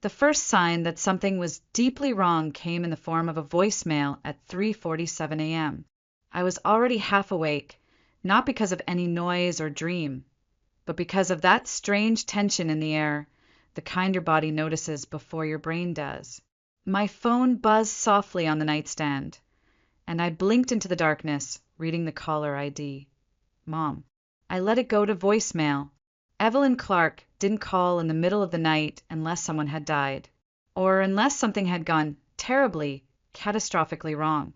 The first sign that something was deeply wrong came in the form of a voicemail at 3:47 a.m. I was already half awake, not because of any noise or dream, but because of that strange tension in the air, the kind your body notices before your brain does. My phone buzzed softly on the nightstand, and I blinked into the darkness, reading the caller ID. Mom. I let it go to voicemail. Evelyn Clark didn't call in the middle of the night unless someone had died, or unless something had gone terribly, catastrophically wrong.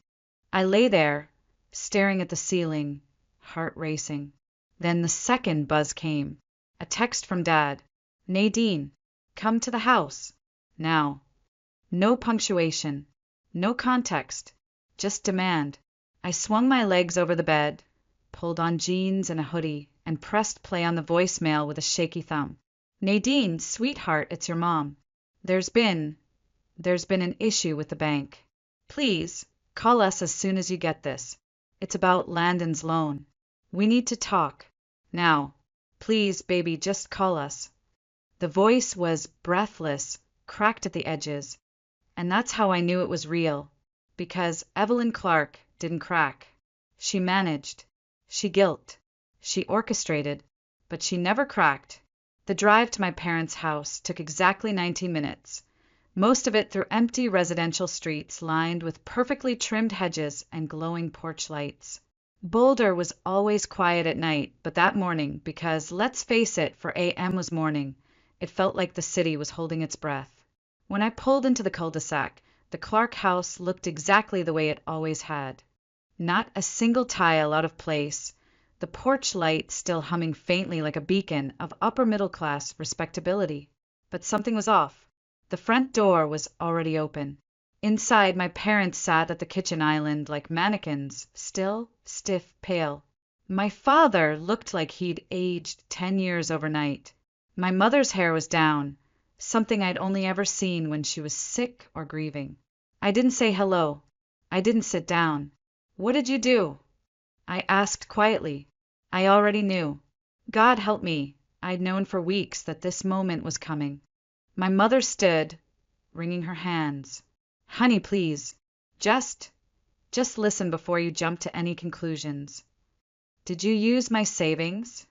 I lay there, staring at the ceiling, heart racing. Then the second buzz came. A text from Dad. Nadine, come to the house. Now. No punctuation. No context. Just demand. I swung my legs over the bed, pulled on jeans and a hoodie, and pressed play on the voicemail with a shaky thumb. Nadine, sweetheart, it's your mom. There's been an issue with the bank. Please, call us as soon as you get this. It's about Landon's loan. We need to talk. Now. Please, baby, just call us. The voice was breathless, cracked at the edges, and that's how I knew it was real, because Evelyn Clark didn't crack. She managed. She guilt. She orchestrated, but she never cracked. The drive to my parents' house took exactly 90 minutes, most of it through empty residential streets lined with perfectly trimmed hedges and glowing porch lights. Boulder was always quiet at night, but that morning, because, let's face it, for AM was morning, it felt like the city was holding its breath. When I pulled into the cul-de-sac, the Clark house looked exactly the way it always had. Not a single tile out of place, the porch light still humming faintly like a beacon of upper-middle-class respectability. But something was off. The front door was already open. Inside, my parents sat at the kitchen island like mannequins, still, stiff, pale. My father looked like he'd aged 10 years overnight. My mother's hair was down, something I'd only ever seen when she was sick or grieving. I didn't say hello. I didn't sit down. What did you do? I asked quietly. I already knew. God help me, I'd known for weeks that this moment was coming. My mother stood, wringing her hands. Honey, please, just listen before you jump to any conclusions. Did you use my savings?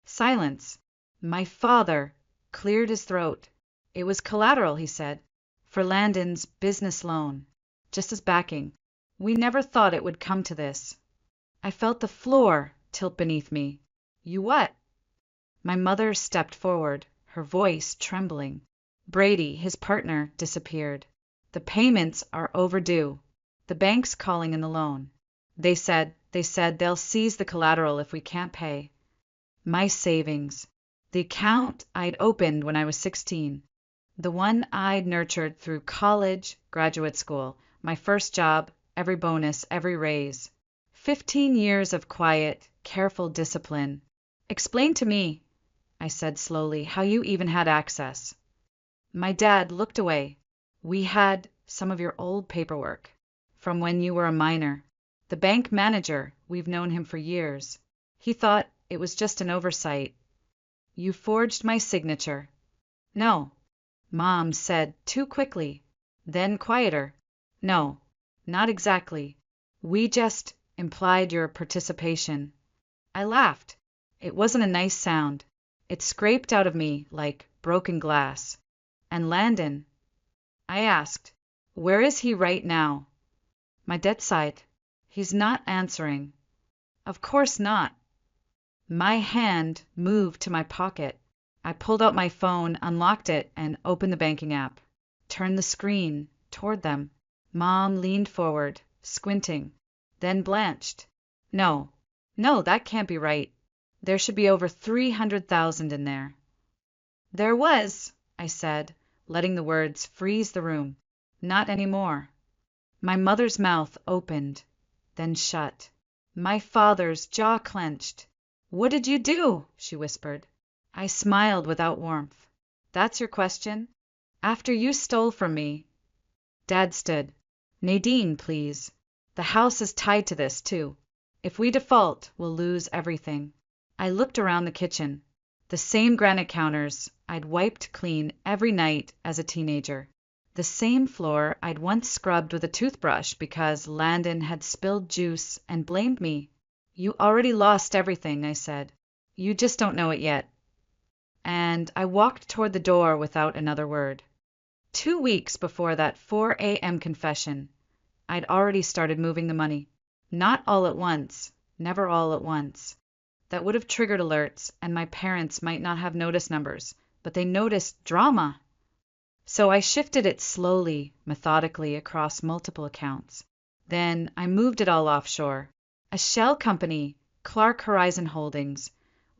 Silence. My father cleared his throat. It was collateral, he said, for Landon's business loan, just as backing. We never thought it would come to this. I felt the floor tilt beneath me. You what? My mother stepped forward, her voice trembling. Brady, his partner, disappeared. The payments are overdue. The bank's calling in the loan. They said they'll seize the collateral if we can't pay. My savings. The account I'd opened when I was 16. The one I'd nurtured through college, graduate school, my first job, every bonus, every raise. 15 years of quiet, careful discipline. Explain to me, I said slowly, how you even had access. My dad looked away. We had some of your old paperwork, from when you were a minor. The bank manager, we've known him for years. He thought it was just an oversight. You forged my signature. No, Mom said too quickly, then quieter. No, not exactly. We just implied your participation. I laughed. It wasn't a nice sound. It scraped out of me like broken glass. And Landon? I asked, where is he right now? My dad sighed. He's not answering. Of course not. My hand moved to my pocket. I pulled out my phone, unlocked it, and opened the banking app. Turned the screen toward them. Mom leaned forward, squinting, then blanched. No, that can't be right. There should be over 300,000 in there. There was, I said, letting the words freeze the room. Not anymore. My mother's mouth opened, then shut. My father's jaw clenched. What did you do? She whispered. I smiled without warmth. That's your question? After you stole from me. Dad stood. Nadine, please. The house is tied to this, too. If we default, we'll lose everything. I looked around the kitchen. The same granite counters I'd wiped clean every night as a teenager. The same floor I'd once scrubbed with a toothbrush because Landon had spilled juice and blamed me. "You already lost everything," I said. "You just don't know it yet." And I walked toward the door without another word. 2 weeks before that 4 a.m. confession, I'd already started moving the money. Not all at once, never all at once. That would have triggered alerts, and my parents might not have noticed numbers, but they noticed drama. So I shifted it slowly, methodically across multiple accounts. Then I moved it all offshore. A shell company, Clark Horizon Holdings,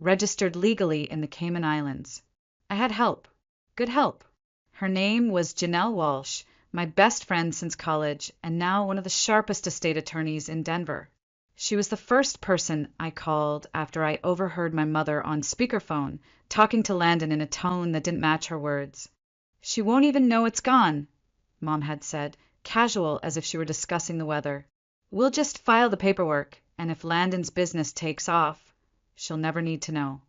registered legally in the Cayman Islands. I had help, good help. Her name was Janelle Walsh, my best friend since college, and now one of the sharpest estate attorneys in Denver. She was the first person I called after I overheard my mother on speakerphone talking to Landon in a tone that didn't match her words. "She won't even know it's gone," Mom had said, casual as if she were discussing the weather. "We'll just file the paperwork, and if Landon's business takes off, she'll never need to know."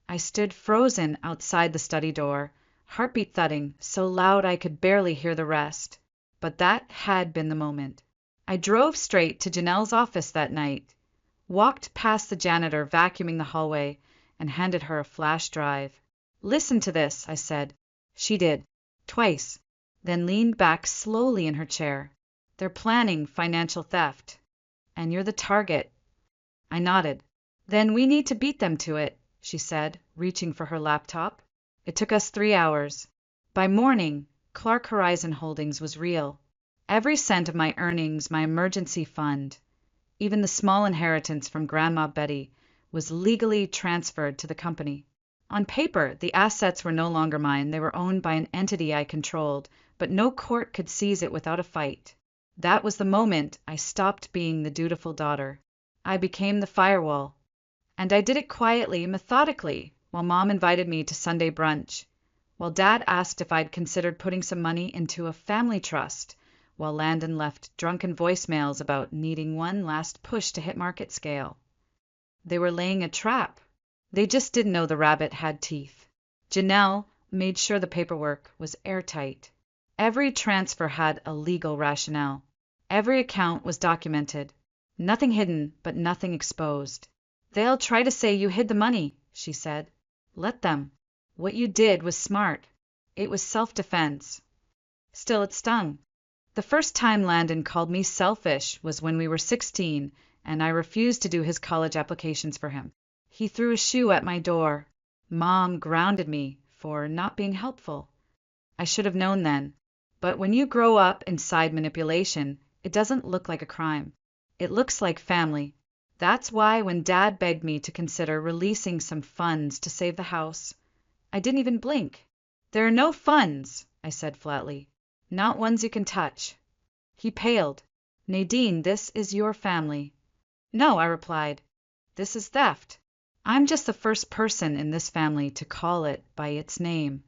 I stood frozen outside the study door, heartbeat thudding so loud I could barely hear the rest. But that had been the moment. I drove straight to Janelle's office that night, walked past the janitor vacuuming the hallway, and handed her a flash drive. "Listen to this," I said. She did, twice, then leaned back slowly in her chair. "They're planning financial theft, and you're the target." I nodded. "Then we need to beat them to it," she said, reaching for her laptop. It took us 3 hours. By morning, Clark Horizon Holdings was real. Every cent of my earnings, my emergency fund, even the small inheritance from Grandma Betty, was legally transferred to the company. On paper, the assets were no longer mine. They were owned by an entity I controlled, but no court could seize it without a fight. That was the moment I stopped being the dutiful daughter. I became the firewall. And I did it quietly, methodically, while Mom invited me to Sunday brunch, while Dad asked if I'd considered putting some money into a family trust, while Landon left drunken voicemails about needing one last push to hit market scale. They were laying a trap. They just didn't know the rabbit had teeth. Janelle made sure the paperwork was airtight. Every transfer had a legal rationale. Every account was documented. Nothing hidden, but nothing exposed. "They'll try to say you hid the money," she said. "Let them. What you did was smart. It was self-defense." Still, it stung. The first time Landon called me selfish was when we were 16, and I refused to do his college applications for him. He threw a shoe at my door. Mom grounded me for not being helpful. I should have known then. But when you grow up inside manipulation, it doesn't look like a crime. It looks like family. That's why when Dad begged me to consider releasing some funds to save the house, I didn't even blink. "There are no funds," I said flatly. "Not ones you can touch." He paled. "Nadine, this is your family." "No," I replied. "This is theft. I'm just the first person in this family to call it by its name."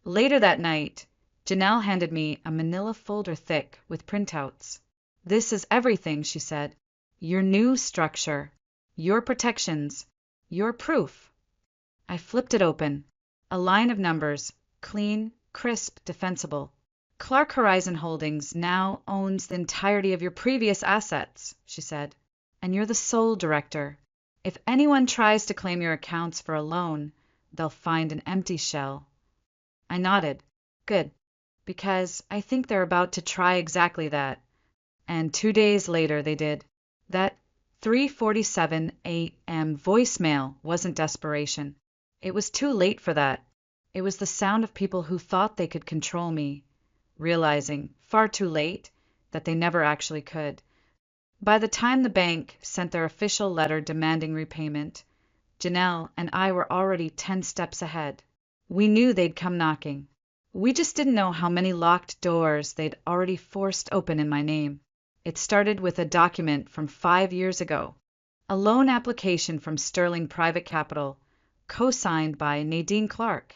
Later that night, Janelle handed me a manila folder thick with printouts. "This is everything," she said. "Your new structure, your protections, your proof." I flipped it open. A line of numbers, clean, crisp, defensible. "Clark Horizon Holdings now owns the entirety of your previous assets," she said. "And you're the sole director. If anyone tries to claim your accounts for a loan, they'll find an empty shell." I nodded. "Good. Because I think they're about to try exactly that." And 2 days later they did. That 3:47 a.m. voicemail wasn't desperation. It was too late for that. It was the sound of people who thought they could control me, realizing, far too late, that they never actually could. By the time the bank sent their official letter demanding repayment, Janelle and I were already 10 steps ahead. We knew they'd come knocking. We just didn't know how many locked doors they'd already forced open in my name. It started with a document from 5 years ago, a loan application from Sterling Private Capital, co-signed by Nadine Clark.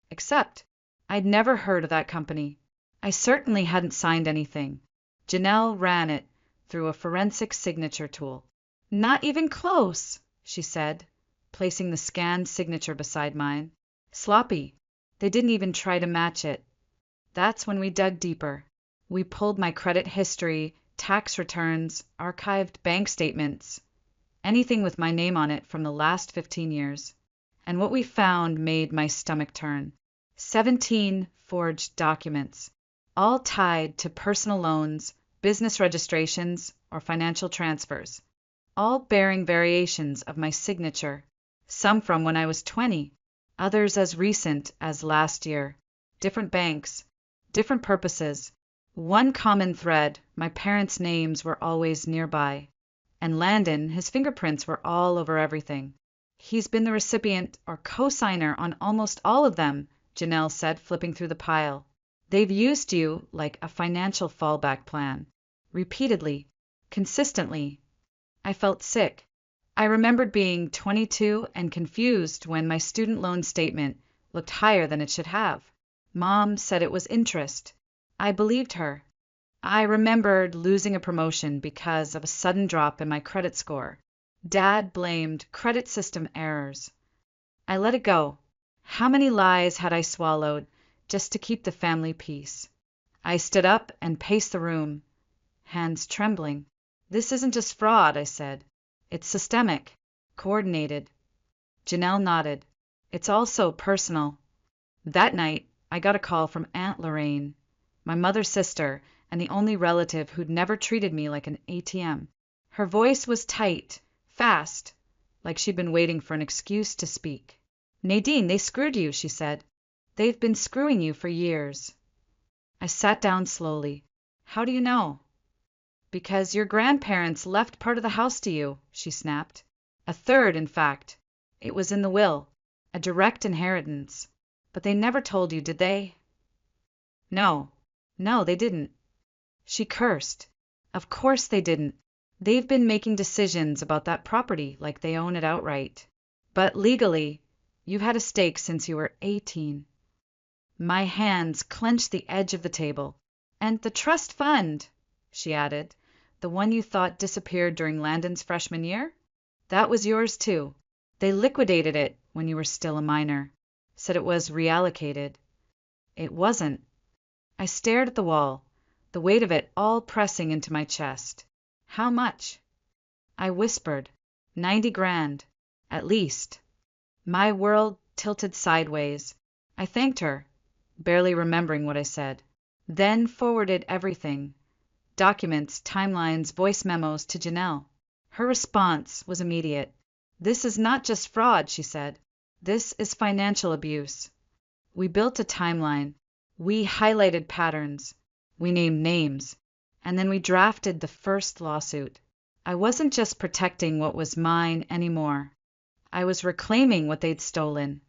Except I'd never heard of that company. I certainly hadn't signed anything. Janelle ran it through a forensic signature tool. "Not even close," she said, placing the scanned signature beside mine. Sloppy. They didn't even try to match it. That's when we dug deeper. We pulled my credit history, tax returns, archived bank statements, anything with my name on it from the last 15 years. And what we found made my stomach turn. 17 forged documents, all tied to personal loans, business registrations, or financial transfers, all bearing variations of my signature, some from when I was 20, others as recent as last year, different banks, different purposes. One common thread: my parents' names were always nearby. And Landon, his fingerprints were all over everything. He's been the recipient or co-signer on almost all of them, Janelle said, flipping through the pile. They've used you like a financial fallback plan. Repeatedly. Consistently. I felt sick. I remembered being 22 and confused when my student loan statement looked higher than it should have. Mom said it was interest. I believed her. I remembered losing a promotion because of a sudden drop in my credit score. Dad blamed credit system errors. I let it go. How many lies had I swallowed just to keep the family peace? I stood up and paced the room, hands trembling. This isn't just fraud, I said. It's systemic, coordinated. Janelle nodded. It's also personal. That night, I got a call from Aunt Lorraine, my mother's sister, and the only relative who'd never treated me like an ATM. Her voice was tight, fast, like she'd been waiting for an excuse to speak. Nadine, they screwed you, she said. They've been screwing you for years. I sat down slowly. How do you know? Because your grandparents left part of the house to you, she snapped. A third, in fact. It was in the will, a direct inheritance. But they never told you, did they? No, they didn't. She cursed. Of course they didn't. They've been making decisions about that property like they own it outright. But legally, you've had a stake since you were 18. My hands clenched the edge of the table. And the trust fund, she added, the one you thought disappeared during Landon's freshman year? That was yours too. They liquidated it when you were still a minor. Said it was reallocated. It wasn't. I stared at the wall, the weight of it all pressing into my chest. How much? I whispered. 90 grand. At least. My world tilted sideways. I thanked her, barely remembering what I said. Then forwarded everything. Documents, timelines, voice memos to Janelle. Her response was immediate. This is not just fraud, she said. This is financial abuse. We built a timeline. We highlighted patterns. We named names. And then we drafted the first lawsuit. I wasn't just protecting what was mine anymore. I was reclaiming what they'd stolen.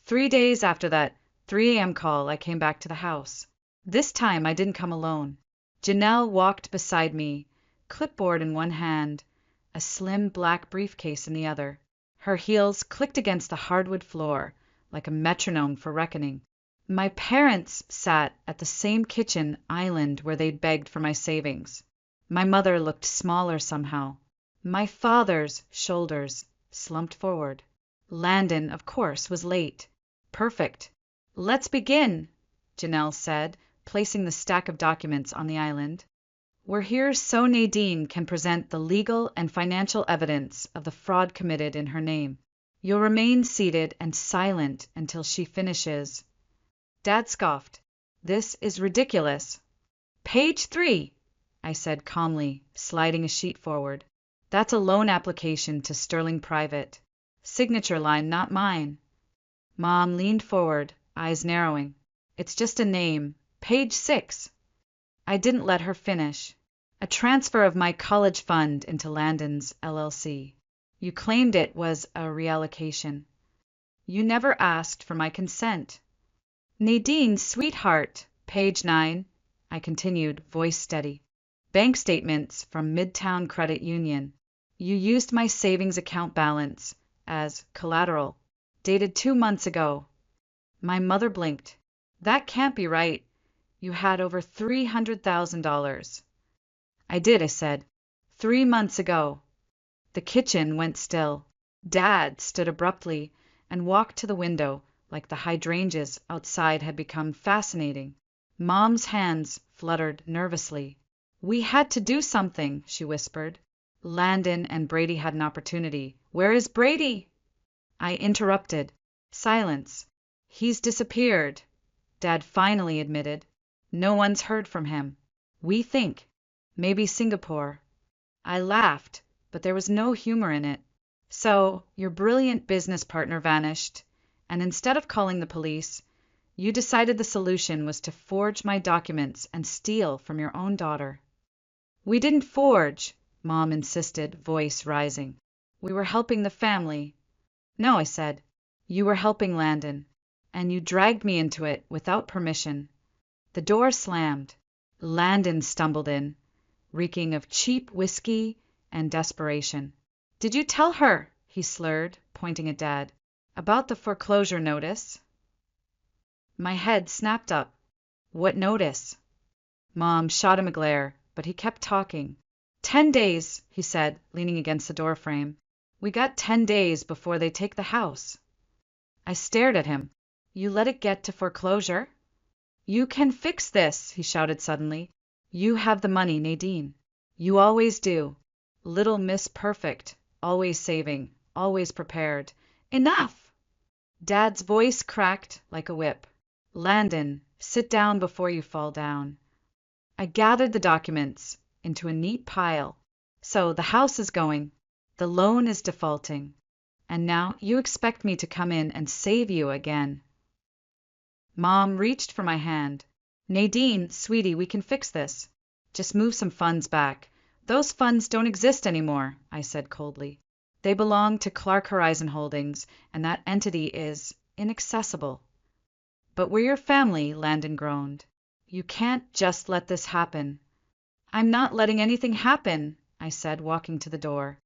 3 days after that 3 a.m. call, I came back to the house. This time I didn't come alone. Janelle walked beside me, clipboard in one hand, a slim black briefcase in the other. Her heels clicked against the hardwood floor, like a metronome for reckoning. My parents sat at the same kitchen island where they'd begged for my savings. My mother looked smaller somehow. My father's shoulders slumped forward. Landon, of course, was late. Perfect. Let's begin, Janelle said, placing the stack of documents on the island. We're here so Nadine can present the legal and financial evidence of the fraud committed in her name. You'll remain seated and silent until she finishes. Dad scoffed. This is ridiculous. Page 3, I said calmly, sliding a sheet forward. That's a loan application to Sterling Private. Signature line, not mine. Mom leaned forward, eyes narrowing. It's just a name. Page 6. I didn't let her finish. A transfer of my college fund into Landon's LLC. You claimed it was a reallocation. You never asked for my consent. Nadine, sweetheart. Page 9. I continued, voice steady. Bank statements from Midtown Credit Union. You used my savings account balance as collateral, dated 2 months ago. My mother blinked. That can't be right. You had over $300,000. I did, I said. 3 months ago. The kitchen went still. Dad stood abruptly and walked to the window like the hydrangeas outside had become fascinating. Mom's hands fluttered nervously. "We had to do something," she whispered. "Landon and Brady had an opportunity. Where is Brady?" I interrupted. Silence. "He's disappeared," Dad finally admitted. "No one's heard from him. We think maybe Singapore." I laughed, but there was no humor in it. "So, your brilliant business partner vanished, and instead of calling the police, you decided the solution was to forge my documents and steal from your own daughter." "We didn't forge," Mom insisted, voice rising. "We were helping the family." "No," I said. "You were helping Landon, and you dragged me into it without permission." The door slammed. Landon stumbled in, reeking of cheap whiskey and desperation. "Did you tell her?" he slurred, pointing at Dad. "About the foreclosure notice?" My head snapped up. "What notice?" Mom shot him a glare, but he kept talking. "10 days," he said, leaning against the doorframe. "We got 10 days before they take the house." I stared at him. "You let it get to foreclosure?" "You can fix this," he shouted suddenly. "You have the money, Nadine. You always do. Little Miss Perfect. Always saving, always prepared. Enough!" Dad's voice cracked like a whip. "Landon, sit down before you fall down." I gathered the documents into a neat pile. "So the house is going. The loan is defaulting. And now you expect me to come in and save you again." Mom reached for my hand. "Nadine, sweetie, we can fix this. Just move some funds back." "Those funds don't exist anymore," I said coldly. "They belong to Clark Horizon Holdings, and that entity is inaccessible." "But we're your family," Landon groaned. "You can't just let this happen." "I'm not letting anything happen," I said, walking to the door.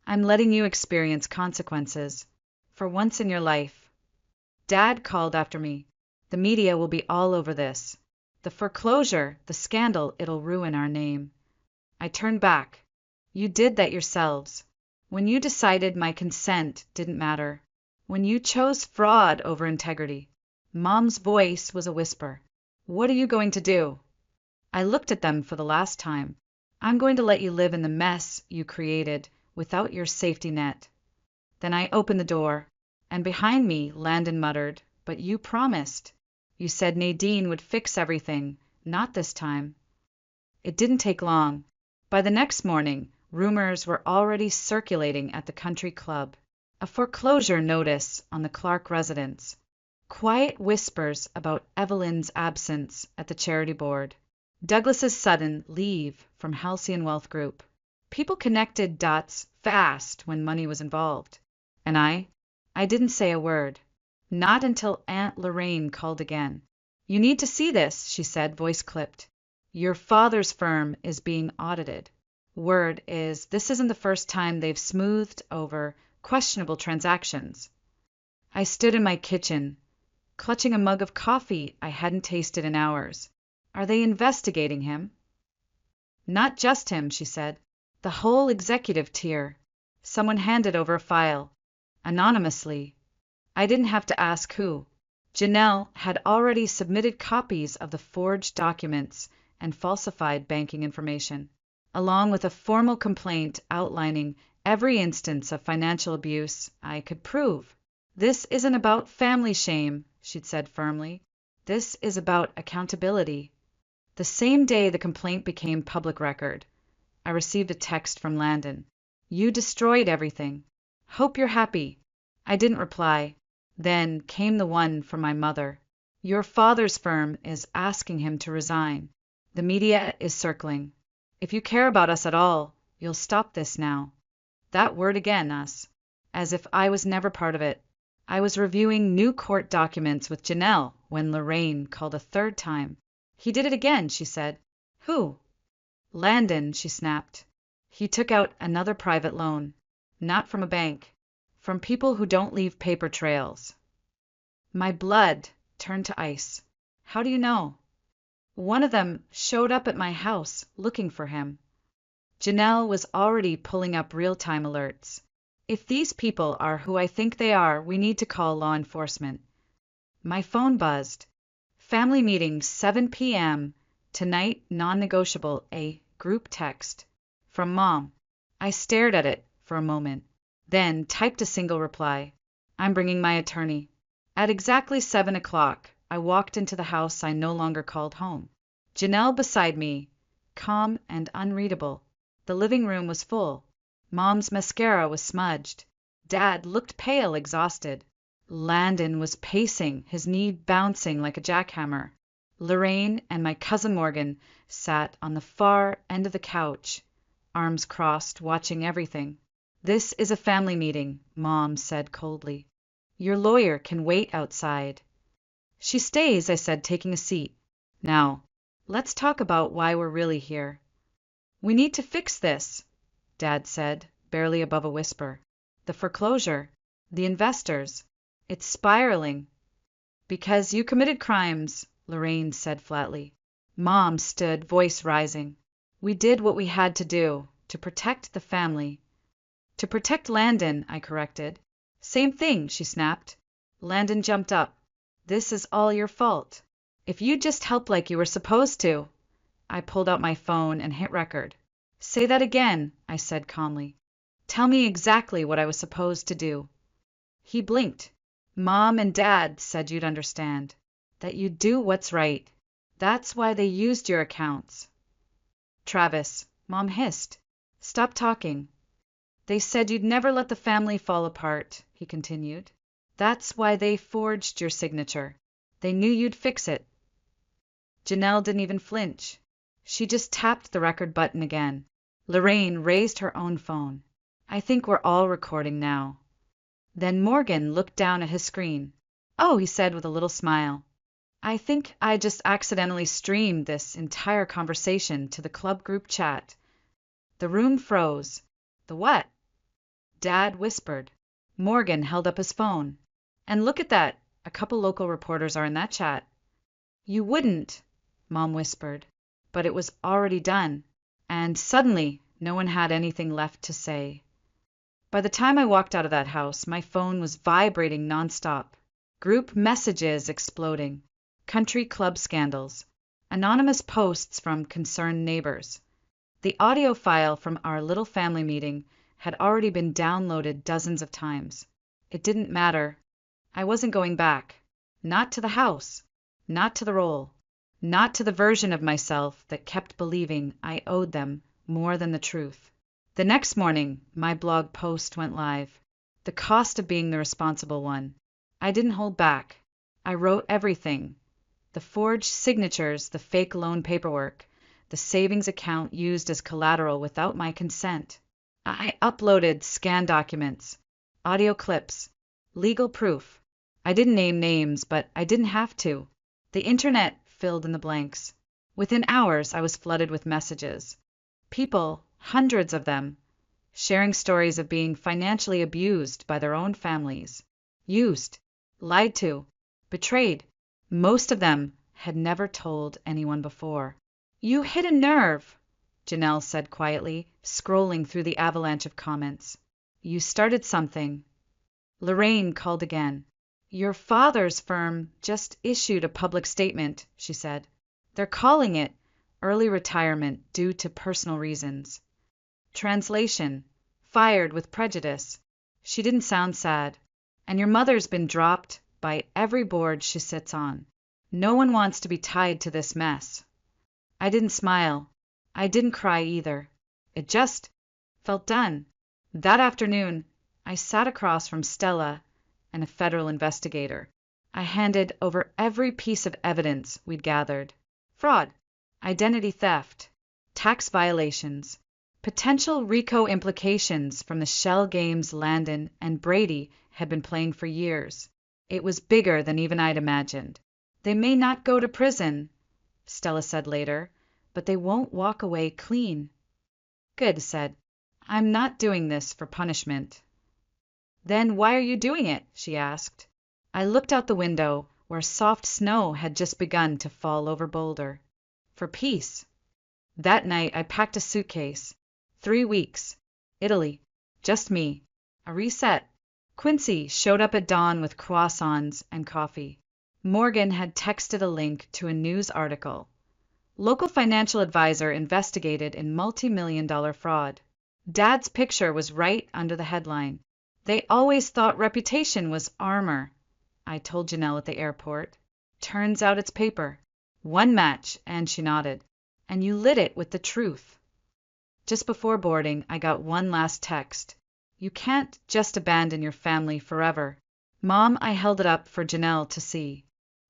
"I'm letting you experience consequences. For once in your life." Dad called after me. "The media will be all over this. The foreclosure, the scandal, it'll ruin our name." I turned back. "You did that yourselves. When you decided my consent didn't matter. When you chose fraud over integrity." Mom's voice was a whisper. "What are you going to do?" I looked at them for the last time. "I'm going to let you live in the mess you created without your safety net." Then I opened the door, and behind me Landon muttered, "But you promised. You said Nadine would fix everything. Not this time." It didn't take long. By the next morning, rumors were already circulating at the country club. A foreclosure notice on the Clark residence. Quiet whispers about Evelyn's absence at the charity board. Douglas's sudden leave from Halcyon Wealth Group. People connected dots fast when money was involved. And I didn't say a word. Not until Aunt Lorraine called again. "You need to see this," she said, voice clipped. "Your father's firm is being audited. Word is this isn't the first time they've smoothed over questionable transactions." I stood in my kitchen, clutching a mug of coffee I hadn't tasted in hours. "Are they investigating him?" "Not just him," she said. "The whole executive tier." Someone handed over a file. Anonymously. I didn't have to ask who. Janelle had already submitted copies of the forged documents and falsified banking information, along with a formal complaint outlining every instance of financial abuse I could prove. "This isn't about family shame," she'd said firmly. "This is about accountability." The same day the complaint became public record, I received a text from Landon. "You destroyed everything. Hope you're happy." I didn't reply. Then came the one from my mother. "Your father's firm is asking him to resign. The media is circling. If you care about us at all, you'll stop this now." That word again, us. As if I was never part of it. I was reviewing new court documents with Janelle when Lorraine called a third time. "He did it again," she said. "Who?" "Landon," she snapped. "He took out another private loan. Not from a bank. From people who don't leave paper trails." My blood turned to ice. "How do you know?" "One of them showed up at my house looking for him." Janelle was already pulling up real-time alerts. If these people are who I think they are, we need to call law enforcement. My phone buzzed. Family meeting, 7 p.m. Tonight, non-negotiable, a group text. From Mom. I stared at it for a moment, then typed a single reply. I'm bringing my attorney. At exactly 7 o'clock, I walked into the house I no longer called home. Janelle beside me, calm and unreadable. The living room was full. Mom's mascara was smudged. Dad looked pale, exhausted. Landon was pacing, his knee bouncing like a jackhammer. Lorraine and my cousin Morgan sat on the far end of the couch, arms crossed, watching everything. This is a family meeting, Mom said coldly. Your lawyer can wait outside. She stays, I said, taking a seat. Now, let's talk about why we're really here. We need to fix this, Dad said, barely above a whisper. The foreclosure, the investors, it's spiraling. Because you committed crimes, Lorraine said flatly. Mom stood, voice rising. We did what we had to do, to protect the family. To protect Landon, I corrected. Same thing, she snapped. Landon jumped up. This is all your fault. If you just helped like you were supposed to. I pulled out my phone and hit record. Say that again, I said calmly. Tell me exactly what I was supposed to do. He blinked. Mom and Dad said you'd understand. That you'd do what's right. That's why they used your accounts. Travis, Mom hissed. Stop talking. They said you'd never let the family fall apart, he continued. That's why they forged your signature. They knew you'd fix it. Janelle didn't even flinch. She just tapped the record button again. Lorraine raised her own phone. I think we're all recording now. Then Morgan looked down at his screen. Oh, he said with a little smile. I think I just accidentally streamed this entire conversation to the club group chat. The room froze. The what? Dad whispered. Morgan held up his phone. And look at that. A couple local reporters are in that chat. You wouldn't, Mom whispered. But it was already done. And suddenly, no one had anything left to say. By the time I walked out of that house, my phone was vibrating nonstop. Group messages exploding. Country club scandals. Anonymous posts from concerned neighbors. The audio file from our little family meeting had already been downloaded dozens of times. It didn't matter. I wasn't going back. Not to the house. Not to the role. Not to the version of myself that kept believing I owed them more than the truth. The next morning, my blog post went live. The cost of being the responsible one. I didn't hold back. I wrote everything. The forged signatures, the fake loan paperwork, the savings account used as collateral without my consent. I uploaded scanned documents, audio clips, legal proof. I didn't name names, but I didn't have to. The internet filled in the blanks. Within hours, I was flooded with messages. People, hundreds of them, sharing stories of being financially abused by their own families, used, lied to, betrayed. Most of them had never told anyone before. You hit a nerve, Janelle said quietly, scrolling through the avalanche of comments. You started something. Lorraine called again. Your father's firm just issued a public statement, she said. They're calling it early retirement due to personal reasons. Translation: fired with prejudice. She didn't sound sad. And your mother's been dropped by every board she sits on. No one wants to be tied to this mess. I didn't smile. I didn't cry either. It just felt done. That afternoon, I sat across from Stella and a federal investigator. I handed over every piece of evidence we'd gathered. Fraud, identity theft, tax violations, potential RICO implications from the shell games Landon and Brady had been playing for years. It was bigger than even I'd imagined. They may not go to prison, Stella said later, but they won't walk away clean. Good, said. I'm not doing this for punishment. Then why are you doing it? She asked. I looked out the window where soft snow had just begun to fall over Boulder. For peace. That night I packed a suitcase. 3 weeks. Italy. Just me. A reset. Quincy showed up at dawn with croissants and coffee. Morgan had texted a link to a news article. Local financial advisor investigated in multi-million-dollar fraud. Dad's picture was right under the headline. They always thought reputation was armor, I told Janelle at the airport. Turns out it's paper. One match, and she nodded. And you lit it with the truth. Just before boarding, I got one last text. You can't just abandon your family forever. Mom, I held it up for Janelle to see.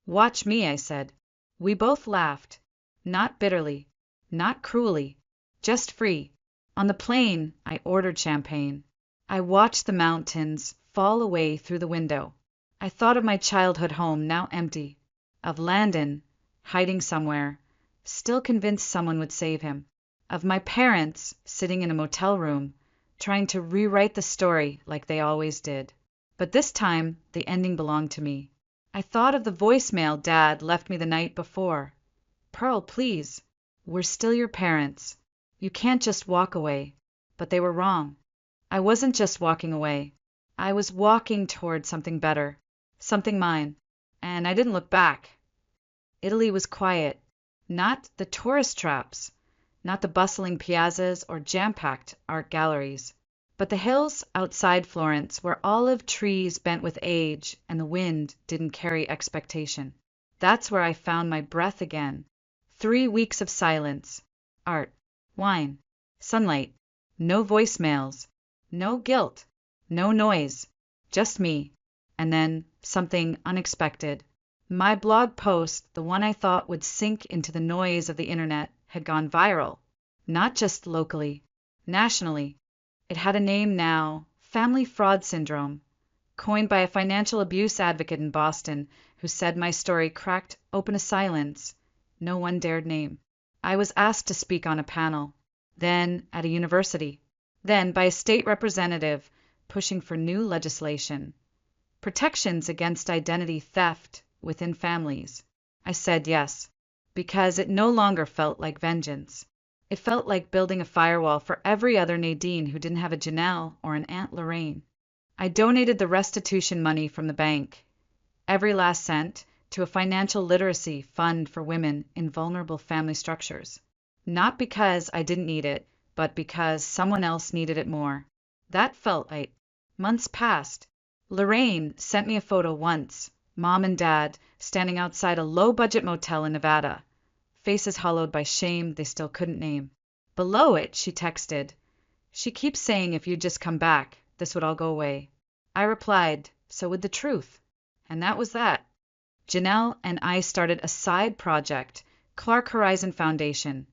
Watch me, I said. We both laughed. Not bitterly, not cruelly, just free. On the plane, I ordered champagne. I watched the mountains fall away through the window. I thought of my childhood home, now empty, of Landon, hiding somewhere, still convinced someone would save him, of my parents sitting in a motel room, trying to rewrite the story like they always did. But this time, the ending belonged to me. I thought of the voicemail Dad left me the night before. Pearl, please. We're still your parents. You can't just walk away. But they were wrong. I wasn't just walking away. I was walking toward something better, something mine. And I didn't look back. Italy was quiet. Not the tourist traps, not the bustling piazzas or jam-packed art galleries, but the hills outside Florence where olive trees bent with age and the wind didn't carry expectation. That's where I found my breath again. 3 weeks of silence, art, wine, sunlight, no voicemails, no guilt, no noise, just me. And then something unexpected. My blog post, the one I thought would sink into the noise of the internet, had gone viral. Not just locally, nationally. It had a name now, Family Fraud Syndrome, coined by a financial abuse advocate in Boston who said my story cracked open a silence no one dared name. I was asked to speak on a panel, then at a university, then by a state representative pushing for new legislation, protections against identity theft within families. I said yes, because it no longer felt like vengeance. It felt like building a firewall for every other Nadine who didn't have a Janelle or an Aunt Lorraine. I donated the restitution money from the bank, every last cent, to a financial literacy fund for women in vulnerable family structures. Not because I didn't need it, but because someone else needed it more. That felt right. Months passed. Lorraine sent me a photo once, Mom and Dad standing outside a low-budget motel in Nevada, faces hollowed by shame they still couldn't name. Below it, she texted, "She keeps saying if you'd just come back, this would all go away." I replied, "So would the truth." And that was that. Janelle and I started a side project, Clark Horizon Foundation,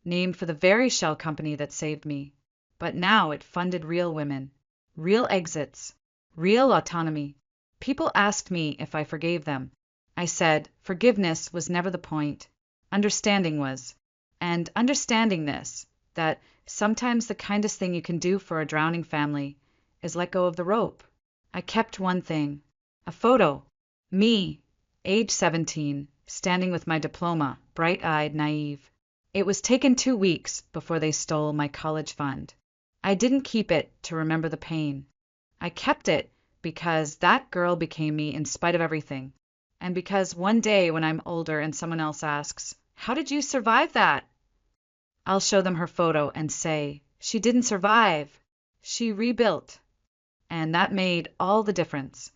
named for the very shell company that saved me. But now it funded real women, real exits, real autonomy. People asked me if I forgave them. I said forgiveness was never the point. Understanding was. And understanding this, that sometimes the kindest thing you can do for a drowning family is let go of the rope. I kept one thing, a photo. Me, age 17, standing with my diploma, bright-eyed, naive. It was taken 2 weeks before they stole my college fund. I didn't keep it to remember the pain. I kept it because that girl became me in spite of everything. And because one day when I'm older and someone else asks, "How did you survive that?" I'll show them her photo and say, "She didn't survive. She rebuilt." And that made all the difference.